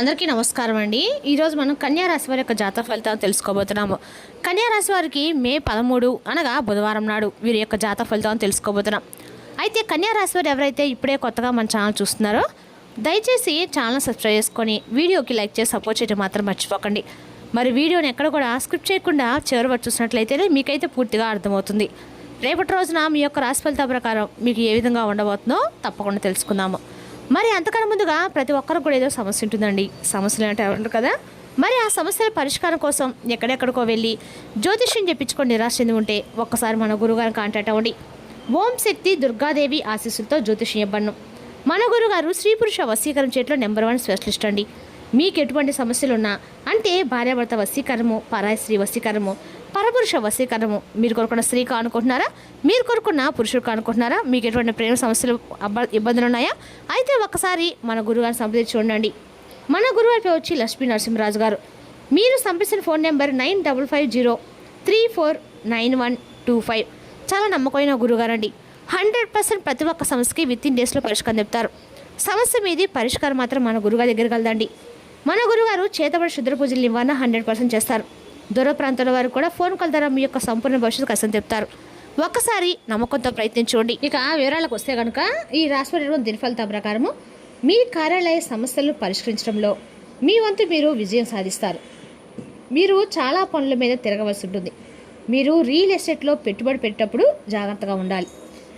అందరికీ నమస్కారం అండి. ఈరోజు మనం కన్యా రాశి వారి యొక్క జాతక ఫలితాలు తెలుసుకోబోతున్నాము. కన్యా రాశి వారికి మే 13 అనగా బుధవారం నాడు వీరి యొక్క జాతక ఫలితాలను తెలుసుకోబోతున్నాం. అయితే కన్యా రాశి వారు ఎవరైతే ఇప్పుడే కొత్తగా మన ఛానల్ చూస్తున్నారో దయచేసి ఛానల్ సబ్స్క్రైబ్ చేసుకొని వీడియోకి లైక్ చేసి సపోర్ట్ చేయడం మాత్రం మర్చిపోకండి. మరి వీడియోని ఎక్కడ కూడా స్క్రిప్ట్ చేయకుండా చివరి వరకు చూసినట్లయితేనే మీకైతే పూర్తిగా అర్థమవుతుంది. రేపటి రోజున మీ యొక్క రాశి ఫలితాల ప్రకారం మీకు ఏ విధంగా ఉండబోతుందో తప్పకుండా తెలుసుకుందాము. మరి అంతకన్నా ముందుగా ప్రతి ఒక్కరికి కూడా ఏదో సమస్య ఉంటుందండి. సమస్యలు అంటే ఉంటారు కదా. మరి ఆ సమస్యల పరిష్కారం కోసం ఎక్కడెక్కడికో వెళ్ళి జ్యోతిష్యం చెప్పించుకొని నిరాశ చెంది ఉంటే ఒక్కసారి మన గురుగారిని కాంటాక్ట్ అవ్వండి. ఓం శక్తి దుర్గాదేవి ఆశీస్సులతో జ్యోతిష్యం ఇవ్వను. మన గురుగారు స్త్రీ పురుష వశీకరణ చేతిలో నెంబర్ 1 స్పెషలిస్ట్ అండి. మీకు ఎటువంటి సమస్యలు ఉన్నా అంటే భార్యాభర్త వశీకరణము, పరాయి స్త్రీ వశీకరణము, పరపురుష వశీకరణము, మీరు కోరుకున్న స్త్రీ కానుకుంటున్నారా, మీరు కోరుకున్న పురుషుడు కానుకుంటున్నారా, మీకు ఎటువంటి ప్రేమ సమస్యలు ఇబ్బందులు ఉన్నాయా, అయితే ఒక్కసారి మన గురుగారిని సంప్రదించి ఉండండి. మన గురువారి పేరు వచ్చి లక్ష్మీ నరసింహరాజు గారు. మీరు సంప్రదించిన ఫోన్ నెంబర్ 9550349125. చాలా నమ్మకమైన గురుగారు అండి. 100% ప్రతి ఒక్క సమస్యకి విత్ ఇన్ డేస్లో పరిష్కారం చెప్తారు. సమస్య మీది పరిష్కారం మాత్రం మన గురుగారి దగ్గరికి వెళ్దండి. మన గురుగారు చేతబడి శుద్ర పూజలు నివారణ 100% చేస్తారు. దూర ప్రాంతాల వారు కూడా ఫోన్ కాల్ ద్వారా మీ యొక్క సంపూర్ణ భవిష్యత్తు కష్టం చెప్తారు. ఒక్కసారి నమ్మకంతో ప్రయత్నించండి. ఇక వివరాలకు వస్తే కనుక ఈ రాశి దిన ఫలితాల ప్రకారము మీ కార్యాలయ సమస్యలను పరిష్కరించడంలో మీ వంతు మీరు విజయం సాధిస్తారు. మీరు చాలా పనుల మీద తిరగవలసి ఉంటుంది. మీరు రియల్ ఎస్టేట్లో పెట్టుబడి పెట్టేటప్పుడు జాగ్రత్తగా ఉండాలి.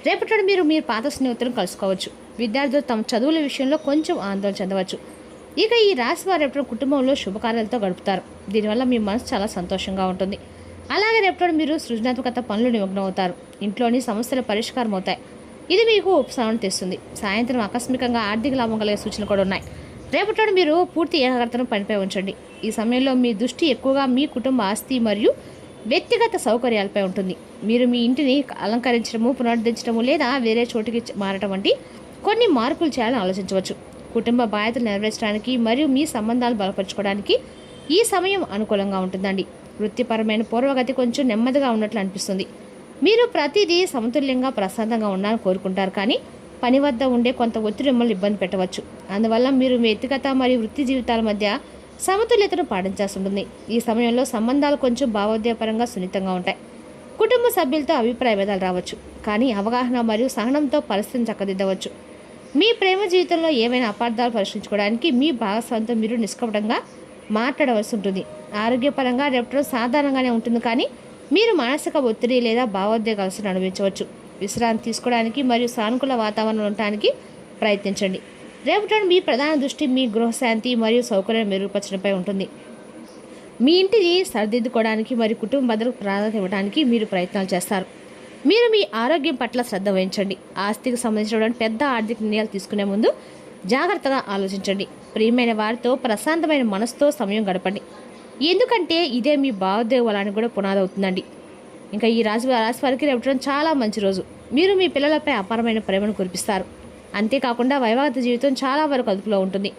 రేపటి మీరు పాత స్నేహితులను కలుసుకోవచ్చు. విద్యార్థులు తమ చదువుల విషయంలో కొంచెం ఆందోళన చెందవచ్చు. ఇక ఈ రాశి వారు రేపటి కుటుంబంలో శుభకార్యాలతో గడుపుతారు. దీనివల్ల మీ మనసు చాలా సంతోషంగా ఉంటుంది. అలాగే రేపటి మీరు సృజనాత్మకత పనులు నిమగ్నం అవుతారు. ఇంట్లోని సమస్యల పరిష్కారం అవుతాయి. ఇది మీకు ఉపశమనం తెస్తుంది. సాయంత్రం ఆకస్మికంగా ఆర్థిక లాభం కలిగే సూచనలు కూడా ఉన్నాయి. రేపటి మీరు పూర్తి ఏకాగ్రతను పనిపై ఉంచండి. ఈ సమయంలో మీ దృష్టి ఎక్కువగా మీ కుటుంబ ఆస్తి మరియు వ్యక్తిగత సౌకర్యాలపై ఉంటుంది. మీరు మీ ఇంటిని అలంకరించడము, పునరుద్ధరించడము లేదా వేరే చోటుకి మారటం వంటి కొన్ని మార్పులు చేయాలని ఆలోచించవచ్చు. కుటుంబ బాధ్యతలు నెరవేర్చడానికి మరియు మీ సంబంధాలు బలపరచుకోవడానికి ఈ సమయం అనుకూలంగా ఉంటుందండి. వృత్తిపరమైన పూర్వగతి కొంచెం నెమ్మదిగా ఉన్నట్లు అనిపిస్తుంది. మీరు ప్రతిదీ సమతుల్యంగా ప్రశాంతంగా ఉండాలని కోరుకుంటారు, కానీ పని వద్ద ఉండే కొంత ఒత్తిడి మిమ్మల్ని ఇబ్బంది పెట్టవచ్చు. అందువల్ల మీరు వ్యక్తిగత మరియు వృత్తి జీవితాల మధ్య సమతుల్యతను పాటించాల్సి ఉంటుంది. ఈ సమయంలో సంబంధాలు కొంచెం భావోద్వేగపరంగా సున్నితంగా ఉంటాయి. కుటుంబ సభ్యులతో అభిప్రాయ భేదాలు రావచ్చు, కానీ అవగాహన మరియు సహనంతో పరిస్థితిని చక్కదిద్దవచ్చు. మీ ప్రేమ జీవితంలో ఏవైనా అపార్థాలు పరిష్కరించుకోవడానికి మీ భాగస్వామితో మీరు నిష్కపటంగా మాట్లాడవలసి ఉంటుంది. ఆరోగ్యపరంగా రేపటి సాధారణంగానే ఉంటుంది, కానీ మీరు మానసిక ఒత్తిడి లేదా భావోద్వేగాలను అనుభవించవచ్చు. విశ్రాంతి తీసుకోవడానికి మరియు సానుకూల వాతావరణం ఉండటానికి ప్రయత్నించండి. రేపటి మీ ప్రధాన దృష్టి మీ గృహశాంతి మరియు సౌకర్యం మెరుగుపరచడంపై ఉంటుంది. మీ ఇంటిని సరిదిద్దుకోవడానికి మరియు కుటుంబ భద్రతకు ప్రాధాన్యత ఇవ్వడానికి మీరు ప్రయత్నాలు చేస్తారు. మీరు మీ ఆరోగ్యం పట్ల శ్రద్ధ వహించండి. ఆస్తికి సంబంధించినటువంటి పెద్ద ఆర్థిక నిర్ణయాలు తీసుకునే ముందు జాగ్రత్తగా ఆలోచించండి. ప్రియమైన వారితో ప్రశాంతమైన మనసుతో సమయం గడపండి, ఎందుకంటే ఇదే మీ భావోద్వేగానికి కూడా పునాది అవుతుందండి. ఇంకా ఈ రాశి వారికి రేపటి చాలా మంచి రోజు. మీరు మీ పిల్లలపై అపారమైన ప్రేమను కురిపిస్తారు. అంతేకాకుండా వైవాహిక జీవితం చాలా వరకు అదుపులో ఉంటుంది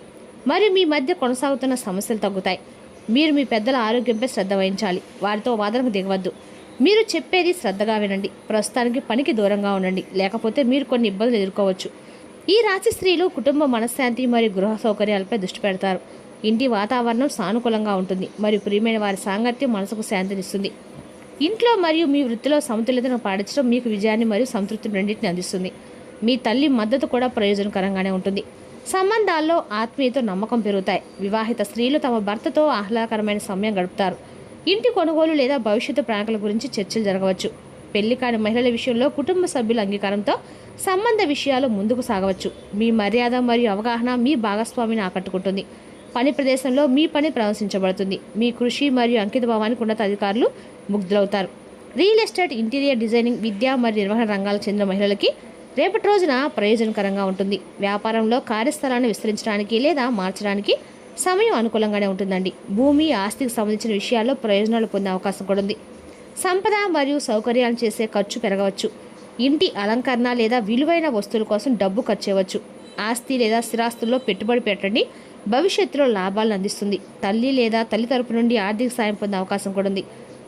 మరియు మీ మధ్య కొనసాగుతున్న సమస్యలు తగ్గుతాయి. మీరు మీ పెద్దల ఆరోగ్యంపై శ్రద్ధ వహించాలి. వారితో వాదనకు దిగవద్దు. మీరు చెప్పేది శ్రద్ధగా వినండి. ప్రస్తుతానికి పనికి దూరంగా ఉండండి, లేకపోతే మీరు కొన్ని ఇబ్బందులు ఎదుర్కోవచ్చు. ఈ రాశి స్త్రీలు కుటుంబ మనశ్శాంతి మరియు గృహ సౌకర్యాలపై దృష్టి పెడతారు. ఇంటి వాతావరణం సానుకూలంగా ఉంటుంది మరియు ప్రియమైన వారి సాంగత్యం మనసుకు శాంతినిస్తుంది. ఇంట్లో మరియు మీ వృత్తిలో సమతుల్యతను పాటించడం మీకు విజయాన్ని మరియు సంతృప్తిని రెండింటిని అందిస్తుంది. మీ తల్లి మద్దతు కూడా ప్రయోజనకరంగానే ఉంటుంది. సంబంధాల్లో ఆత్మీయత, నమ్మకం పెరుగుతాయి. వివాహిత స్త్రీలు తమ భర్తతో ఆహ్లాదకరమైన సమయం గడుపుతారు. ఇంటి కొనుగోలు లేదా భవిష్యత్తు ప్రణాళికల గురించి చర్చలు జరగవచ్చు. పెళ్లి కాని మహిళల విషయంలో కుటుంబ సభ్యుల అంగీకారంతో సంబంధ విషయాలు ముందుకు సాగవచ్చు. మీ మర్యాద మరియు అవగాహన మీ భాగస్వామిని ఆకట్టుకుంటుంది. పని ప్రదేశంలో మీ పని ప్రశంసించబడుతుంది. మీ కృషి మరియు అంకితభావానికి ఉన్నత అధికారులు ముగ్ధులవుతారు. రియల్ ఎస్టేట్, ఇంటీరియర్ డిజైనింగ్, విద్య మరియు నిర్వహణ రంగాలకు చెందిన మహిళలకి రేపటి రోజున ప్రయోజనకరంగా ఉంటుంది. వ్యాపారంలో కార్యస్థలాన్ని విస్తరించడానికి లేదా మార్చడానికి సమయం అనుకూలంగానే ఉంటుందండి. భూమి, ఆస్తికి సంబంధించిన విషయాల్లో ప్రయోజనాలు పొందే అవకాశం కూడా ఉంది. సంపద మరియు సౌకర్యాలు చేసే ఖర్చు పెరగవచ్చు. ఇంటి అలంకరణ లేదా విలువైన వస్తువుల కోసం డబ్బు ఖర్చు చేయవచ్చు. ఆస్తి లేదా స్థిరాస్తుల్లో పెట్టుబడి పెట్టండి, భవిష్యత్తులో లాభాలను అందిస్తుంది. తల్లి లేదా తల్లి తరపు నుండి ఆర్థిక సాయం పొందే అవకాశం కూడా ఉంది.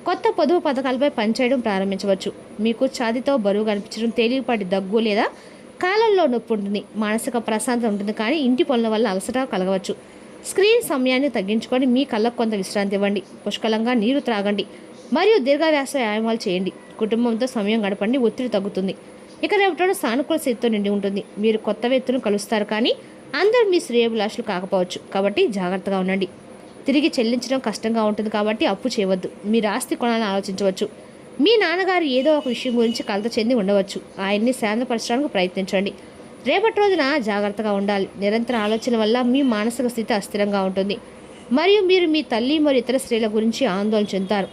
కొత్త పొదుపు పథకాలపై పనిచేయడం ప్రారంభించవచ్చు. మీకు ఛాతీతో బరువు కనిపించడం, తేలికపాటి దగ్గు లేదా కాలంలో నొప్పి ఉంటుంది. మానసిక ప్రశాంతత ఉంటుంది, కానీ ఇంటి పనుల వల్ల అలసట కలగవచ్చు. స్క్రీన్ సమయాన్ని తగ్గించుకొని మీ కళ్ళకు కొంత విశ్రాంతి ఇవ్వండి. పుష్కలంగా నీరు త్రాగండి మరియు దీర్ఘవ్యాస వ్యాయామాలు చేయండి. కుటుంబంతో సమయం గడపండి, ఒత్తిడి తగ్గుతుంది. ఇక రేపటి సానుకూల శక్తితో నిండి ఉంటుంది. మీరు కొత్త వ్యక్తులను కలుస్తారు, కానీ అందరూ మీ శ్రేయోభిలాషులు కాకపోవచ్చు, కాబట్టి జాగ్రత్తగా ఉండండి. తిరిగి చెల్లించడం కష్టంగా ఉంటుంది, కాబట్టి అప్పు చేయవద్దు. మీరు ఆస్తి కొనాలని ఆలోచించవచ్చు. మీ నాన్నగారు ఏదో ఒక విషయం గురించి కలత చెంది ఉండవచ్చు. ఆయన్ని శాంతపరచడానికి ప్రయత్నించండి. రేపటి రోజున జాగ్రత్తగా ఉండాలి. నిరంతర ఆలోచన వల్ల మీ మానసిక స్థితి అస్థిరంగా ఉంటుంది మరియు మీరు మీ తల్లి మరియు ఇతర స్త్రీల గురించి ఆందోళన చెందుతారు.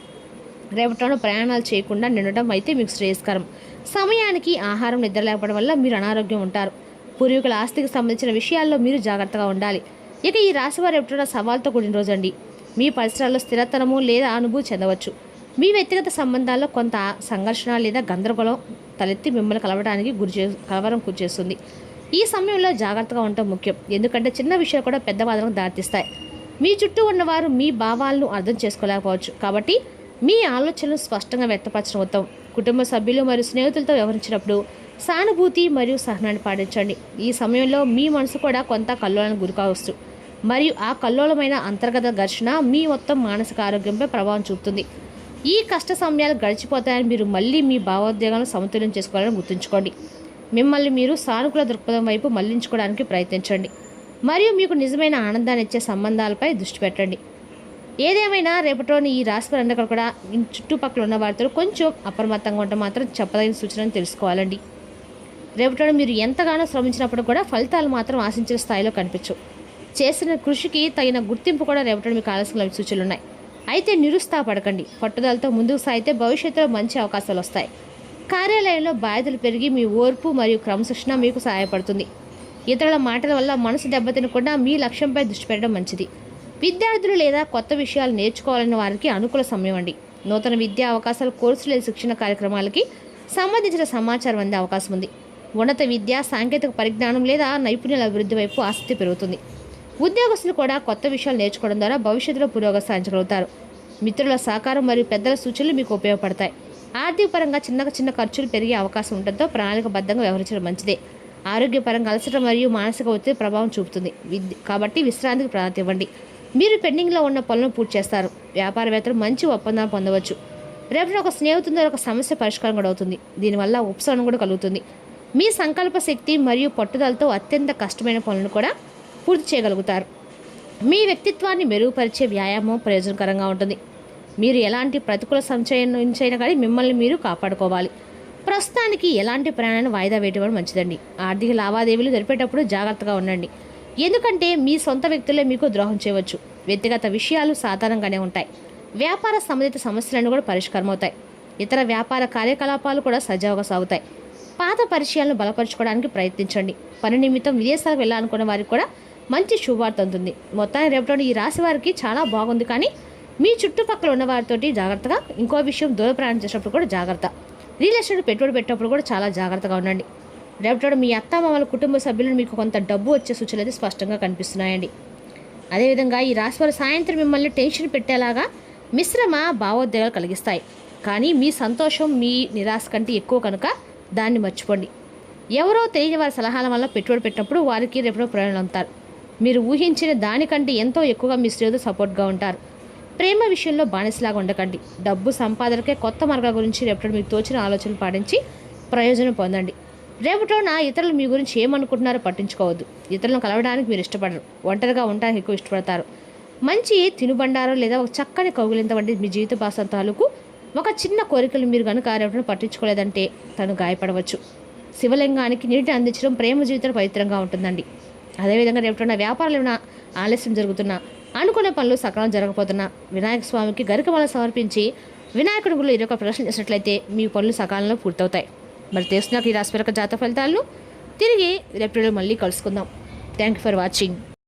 రేపటిలో ప్రయాణాలు చేయకుండా నిండటం అయితే మీకు శ్రేయస్కరం. సమయానికి ఆహారం నిద్ర లేకపోవడం వల్ల మీరు అనారోగ్యం ఉంటారు. పూర్వీకుల ఆస్తికి సంబంధించిన విషయాల్లో మీరు జాగ్రత్తగా ఉండాలి. ఇక ఈ రాశివారు రేపటిలో సవాల్తో కూడిన రోజండి. మీ పరిసరాల్లో స్థిరతనము లేదా అనుభూతి చెందవచ్చు. మీ వ్యక్తిగత సంబంధాల్లో కొంత సంఘర్షణ లేదా గందరగోళం తలెత్తి మిమ్మల్ని కలవరం గురిచేస్తుంది. ఈ సమయంలో జాగ్రత్తగా ఉండటం ముఖ్యం, ఎందుకంటే చిన్న విషయాలు కూడా పెద్ద వాదనకు దారితీస్తాయి. మీ చుట్టూ ఉన్నవారు మీ భావాలను అర్థం చేసుకోలేకపోవచ్చు, కాబట్టి మీ ఆలోచనలు స్పష్టంగా వ్యక్తపరచడం ఉత్తమం. కుటుంబ సభ్యులు మరియు స్నేహితులతో వ్యవహరించినప్పుడు సానుభూతి మరియు సహనాన్ని పాటించండి. ఈ సమయంలో మీ మనసు కూడా కొంత కల్లోలానికి గురికావచ్చు మరియు ఆ కల్లోలమైన అంతర్గత ఘర్షణ మీ మొత్తం మానసిక ఆరోగ్యంపై ప్రభావం చూపుతుంది. ఈ కష్ట సమయాలు గడిచిపోతాయని మీరు మళ్ళీ మీ భావోద్వేగాలను సమతుల్యం చేసుకోవాలని గుర్తుంచుకోండి. మిమ్మల్ని మీరు సానుకూల దృక్పథం వైపు మళ్లించుకోవడానికి ప్రయత్నించండి మరియు మీకు నిజమైన ఆనందాన్ని ఇచ్చే సంబంధాలపై దృష్టి పెట్టండి. ఏదేమైనా రేపటిలోని ఈ రాశి వారందరూ కూడా చుట్టుపక్కల ఉన్న వారితో కొంచెం అప్రమత్తంగా ఉంటే మాత్రం చెప్పదగిన సూచనలు తెలుసుకోవాలండి. రేపటిలో మీరు ఎంతగానో శ్రమించినప్పుడు కూడా ఫలితాలు మాత్రం ఆశించిన స్థాయిలో కనిపించవు. చేసిన కృషికి తగిన గుర్తింపు కూడా రేపటిలో మీకు ఆలస్యంగా సూచనలు ఉన్నాయి. అయితే నిరుత్సాహపడకండి. పట్టుదలతో ముందుకు సాగితే భవిష్యత్తులో మంచి అవకాశాలు వస్తాయి. కార్యాలయంలో బాధ్యతలు పెరిగి మీ ఓర్పు మరియు క్రమశిక్షణ మీకు సహాయపడుతుంది. ఇతరుల మాటల వల్ల మనసు దెబ్బతినకుండా మీ లక్ష్యంపై దృష్టి పెట్టడం మంచిది. విద్యార్థులు లేదా కొత్త విషయాలు నేర్చుకోవాలన్న వారికి అనుకూల సమయం అండి. నూతన విద్యా అవకాశాలు, కోర్సులు లేదా శిక్షణ కార్యక్రమాలకి సంబంధించిన సమాచారం అందే అవకాశం ఉంది. ఉన్నత విద్య, సాంకేతిక పరిజ్ఞానం లేదా నైపుణ్యాల అభివృద్ధి వైపు ఆసక్తి పెరుగుతుంది. ఉద్యోగస్తులు కూడా కొత్త విషయాలు నేర్చుకోవడం ద్వారా భవిష్యత్తులో పురోగతి సాధించగలుగుతారు. మిత్రుల సహకారం మరియు పెద్దల సూచనలు మీకు ఉపయోగపడతాయి. ఆర్థిక పరంగా చిన్న ఖర్చులు పెరిగే అవకాశం ఉండటంతో ప్రణాళికబద్ధంగా వ్యవహరించడం మంచిదే. ఆరోగ్యపరంగా అలసట మరియు మానసిక ఒత్తిడి ప్రభావం చూపుతుంది, కాబట్టి విశ్రాంతికి ప్రాధాన్యత ఇవ్వండి. మీరు పెండింగ్లో ఉన్న పనులను పూర్తి చేస్తారు. వ్యాపారవేత్తలు మంచి ఒప్పందాలు పొందవచ్చు. రేపు ఒక స్నేహితుల ఒక సమస్య పరిష్కారం కూడా అవుతుంది. దీనివల్ల ఉపశమనం కూడా కలుగుతుంది. మీ సంకల్ప శక్తి మరియు పట్టుదలతో అత్యంత కష్టమైన పనులను కూడా పూర్తి చేయగలుగుతారు. మీ వ్యక్తిత్వాన్ని మెరుగుపరిచే వ్యాయామం ప్రయోజనకరంగా ఉంటుంది. మీరు ఎలాంటి ప్రతికూల సంచయం నుంచైనా కానీ మిమ్మల్ని మీరు కాపాడుకోవాలి. ప్రస్తుతానికి ఎలాంటి ప్రయాణాన్ని వాయిదా వేయడం మంచిదండి. ఆర్థిక లావాదేవీలు జరిపేటప్పుడు జాగ్రత్తగా ఉండండి, ఎందుకంటే మీ సొంత వ్యక్తులే మీకు ద్రోహం చేయవచ్చు. వ్యక్తిగత విషయాలు సాధారణంగానే ఉంటాయి. వ్యాపార సంబంధిత సమస్యలను కూడా పరిష్కారం అవుతాయి. ఇతర వ్యాపార కార్యకలాపాలు కూడా సజావుగా సాగుతాయి. పాత పరిచయాలను బలపరచుకోవడానికి ప్రయత్నించండి. పని నిమిత్తం విదేశాలకు వెళ్ళాలనుకున్న వారికి కూడా మంచి శుభవార్త ఉంటుంది. మొత్తాన్ని రేపటి ఈ రాశి వారికి చాలా బాగుంది, కానీ మీ చుట్టుపక్కల ఉన్న వారితోటి జాగ్రత్తగా. ఇంకో విషయం, దూర ప్రయాణం చేసేటప్పుడు కూడా జాగ్రత్త. రియల్ ఎస్టేట్ పెట్టుబడి పెట్టేటప్పుడు కూడా చాలా జాగ్రత్తగా ఉండండి. రేపటి మీ అత్తమామల కుటుంబ సభ్యులను మీకు కొంత డబ్బు వచ్చే సూచనలు అయితే స్పష్టంగా కనిపిస్తున్నాయండి. అదేవిధంగా ఈ రాశి వారు సాయంత్రం మిమ్మల్ని టెన్షన్ పెట్టేలాగా మిశ్రమ భావోద్వేగాలు కలిగిస్తాయి, కానీ మీ సంతోషం మీ నిరాశ కంటే ఎక్కువ కనుక దాన్ని మర్చిపోండి. ఎవరో తెలియని వారి సలహాల వల్ల పెట్టుబడి పెట్టినప్పుడు వారికి రేపటి ప్రయోజనం అవుతారు. మీరు ఊహించిన దానికంటే ఎంతో ఎక్కువగా మీ స్త్రీలతో సపోర్ట్గా ఉంటారు. ప్రేమ విషయంలో బానిసలాగా ఉండకండి. డబ్బు సంపాదనకే కొత్త మార్గాల గురించి రేపటి మీకు తోచిన ఆలోచనలు పాటించి ప్రయోజనం పొందండి. రేపటిలో ఇతరులు మీ గురించి ఏమనుకుంటున్నారో పట్టించుకోవద్దు. ఇతరులను కలవడానికి మీరు ఇష్టపడరు, ఒంటరిగా ఉండడానికి ఎక్కువ ఇష్టపడతారు. మంచి తినుబండారం లేదా ఒక చక్కని కౌగిలింత వంటి మీ జీవిత భాషంతాలకు ఒక చిన్న కోరికలు మీరు కనుక రేపటిని పట్టించుకోలేదంటే తను గాయపడవచ్చు. శివలింగానికి నీటిని అందించడం ప్రేమ జీవితం పవిత్రంగా ఉంటుందండి. అదేవిధంగా రేపటిన వ్యాపారాలు ఏమైనా ఆలస్యం జరుగుతున్నా, అనుకున్న పనులు సకాలం జరగకపోతున్నా వినాయక స్వామికి గరికమాల సమర్పించి వినాయకుడి గుళ్ళు 21 ప్రదర్శన చేసినట్లయితే మీ పనులు సకాలంలో పూర్తవుతాయి. మరి తెలుసుకున్నాక ఈ రాశి జాతక ఫలితాలను తిరిగి రేపటిలో మళ్ళీ కలుసుకుందాం. Thank you for watching.